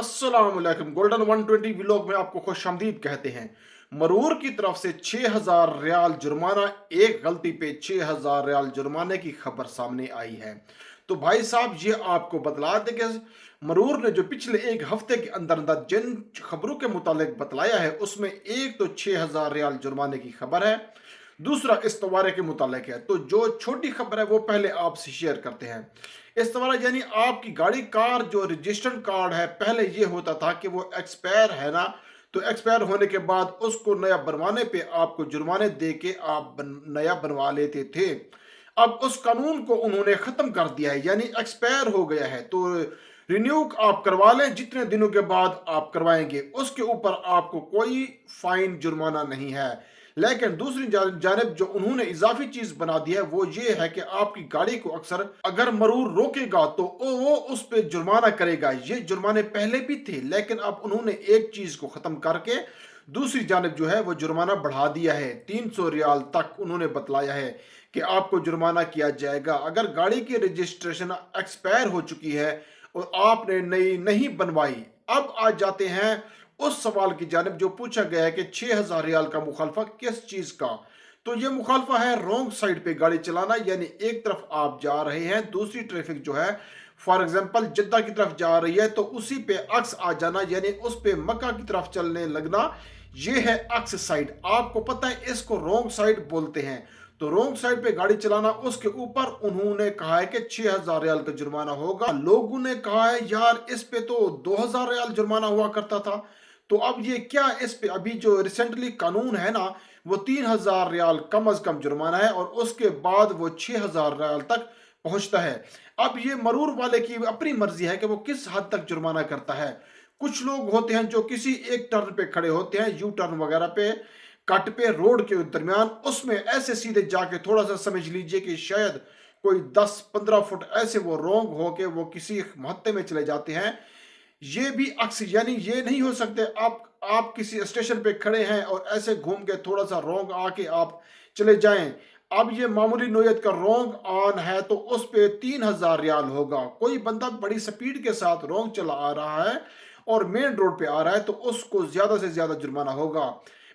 السلام علیکم golden 120 vlog میں آپ کو خوش آمدید کہتے ہیں۔ مرور کی طرف سے 6000 ریال جرمانہ، ایک غلطی پہ 6000 ریال جرمانے کی خبر سامنے آئی ہے۔ تو بھائی صاحب یہ آپ کو بتلا دیں کہ مرور نے جو پچھلے ایک ہفتے کے اندر جن خبروں کے متعلق بتلایا ہے اس میں ایک تو 6000 ریال جرمانے کی خبر ہے، دوسرا استوارے کے متعلق ہے۔ تو جو چھوٹی خبر ہے وہ پہلے آپ سے شیئر کرتے ہیں۔ استوارہ یعنی آپ کی گاڑی کار جو رجسٹرڈ کارڈ ہے، پہلے یہ ہوتا تھا کہ وہ ایکسپائر ہے نا، تو ایکسپائر ہونے کے بعد اس کو نیا بنوانے پہ آپ کو جرمانے دے کے آپ نیا بنوا لیتے تھے۔ اب اس قانون کو انہوں نے ختم کر دیا ہے، یعنی ایکسپائر ہو گیا ہے تو رینیو آپ کروا لیں، جتنے دنوں کے بعد آپ کروائیں گے اس کے اوپر آپ کو کوئی فائن جرمانہ نہیں ہے۔ لیکن دوسری جانب جو انہوں نے اضافی چیز بنا دی ہے وہ یہ ہے کہ آپ کی گاڑی کو اکثر اگر مرور روکے گا تو وہ اس پہ جرمانہ کرے گا۔ یہ جرمانے پہلے بھی تھے لیکن اب انہوں نے ایک چیز کو ختم کر کے دوسری جانب جو ہے وہ جرمانہ بڑھا دیا ہے، 300 ریال تک انہوں نے بتلایا ہے کہ آپ کو جرمانہ کیا جائے گا اگر گاڑی کی رجسٹریشن ایکسپائر ہو چکی ہے اور آپ نے نئی نہیں بنوائی۔ اب آ جاتے ہیں اس سوال کی جانب جو پوچھا گیا ہے کہ 6000 ریال کا مخالفہ کس چیز کا؟ تو یہ مخالفہ ہے رونگ سائڈ پہ گاڑی چلانا، یعنی ایک طرف آپ جا رہے ہیں، دوسری ٹریفک جو ہے فار ایگزامپل جدہ کی طرف جا رہی ہے تو اسی پہ عکس آ جانا، یعنی اس پہ مکہ کی طرف چلنے لگنا، یہ ہے عکس سائڈ۔ آپ کو پتہ ہے اس کو رونگ سائڈ بولتے ہیں۔ تو رونگ سائڈ پہ گاڑی چلانا، اس کے اوپر انہوں نے کہا ہے کہ 6000 ریال کا جرمانہ ہوگا۔ لوگوں نے کہا ہے یار اس پہ تو 2000 ریال جرمانہ ہوا کرتا تھا، تو اب یہ کیا اس پہ ابھی جو ریسنٹلی قانون ہے نا وہ 3000 ریال کم از کم جرمانہ ہے اور اس کے بعد وہ 6000 ریال تک پہنچتا ہے۔ اب یہ مرور والے کی اپنی مرضی ہے کہ وہ کس حد تک جرمانہ کرتا ہے۔ کچھ لوگ ہوتے ہیں جو کسی ایک ٹرن پہ کھڑے ہوتے ہیں، یو ٹرن وغیرہ پہ، کٹ پہ، روڈ کے درمیان، اس میں ایسے سیدھے جا کے تھوڑا سا سمجھ لیجئے کہ شاید کوئی 10-15 فٹ ایسے وہ رونگ ہو کے وہ کسی محطے میں چلے جاتے ہیں۔ یہ بھی عکس، یعنی یہ نہیں ہو سکتے آپ کسی اسٹیشن پہ کھڑے ہیں اور ایسے گھوم کے تھوڑا سا رونگ آ کے آپ چلے جائیں۔ اب یہ معمولی نوعیت کا رونگ آن ہے تو اس پہ 3000 ریال ہوگا۔ کوئی بندہ بڑی سپیڈ کے ساتھ رونگ چلا آ رہا ہے اور مین روڈ پہ آ رہا ہے تو اس کو زیادہ سے زیادہ جرمانہ ہوگا۔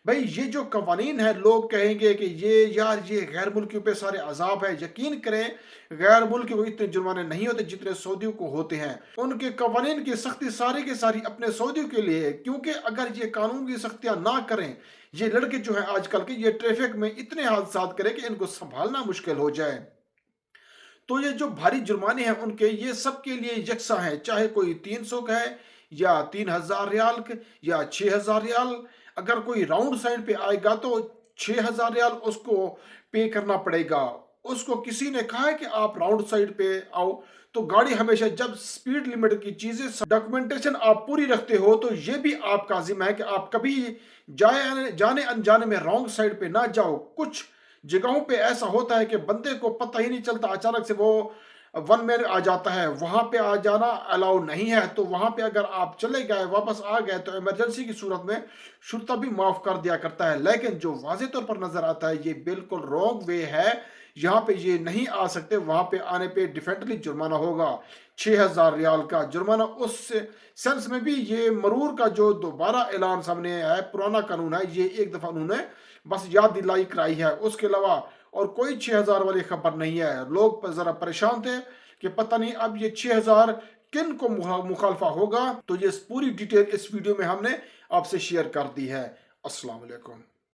بھائی یہ جو قوانین ہے، لوگ کہیں گے کہ یہ غیر ملکیوں پہ سارے عذاب ہے۔ یقین کریں غیر ملکیوں کو اتنے جرمانے نہیں ہوتے جتنے سعودیوں کو ہوتے ہیں۔ ان کے قوانین کی سختی ساری کی ساری اپنے سعودیوں کے لیے ہے، کیونکہ اگر یہ قانون کی سختیاں نہ کریں، یہ لڑکے جو ہیں آج کل کے یہ ٹریفک میں اتنے حادثات کریں کہ ان کو سنبھالنا مشکل ہو جائے۔ تو یہ جو بھاری جرمانے ہیں ان کے، یہ سب کے لیے یکساں ہیں، چاہے کوئی 300 کا ہے یا 3000 ریال یا 6000 ریال۔ اگر کوئی راؤنڈ سائڈ پہ آئے گا تو 6000 ریال اس کو پے کرنا پڑے گا۔ اس کو کسی نے کہا ہے کہ آپ راؤنڈ سائڈ پہ آؤ تو گاڑی ہمیشہ جب سپیڈ لیمٹ کی چیزیں ڈاکومنٹیشن آپ پوری رکھتے ہو تو یہ بھی آپ کا ذمہ ہے کہ آپ کبھی جانے انجانے میں رانگ سائڈ پہ نہ جاؤ۔ کچھ جگہوں پہ ایسا ہوتا ہے کہ بندے کو پتہ ہی نہیں چلتا، اچانک سے وہ ون مین آ جاتا ہے، وہاں پہ آ جانا الاؤ نہیں ہے۔ تو وہاں پہ اگر آپ چلے گئے واپس آ گئے تو ایمرجنسی کی صورت میں شرطہ بھی معاف کر دیا کرتا ہے، لیکن جو واضح طور پر نظر آتا ہے یہ بالکل رانگ وے ہے، یہاں پہ یہ نہیں آ سکتے، وہاں پہ آنے پہ ڈیفینیٹلی جرمانہ ہوگا 6000 ریال کا جرمانہ۔ اس سینس میں بھی یہ مرور کا جو دوبارہ اعلان سامنے ہے، پرانا قانون ہے، یہ ایک دفعہ انہوں نے بس یاد دلائی کرائی ہے، اس کے علاوہ اور کوئی 6000 والی خبر نہیں ہے۔ لوگ ذرا پریشان تھے کہ پتہ نہیں اب یہ 6000 کن کو مخالفہ ہوگا، تو یہ پوری ڈیٹیل اس ویڈیو میں ہم نے آپ سے شیئر کر دی ہے۔ السلام علیکم۔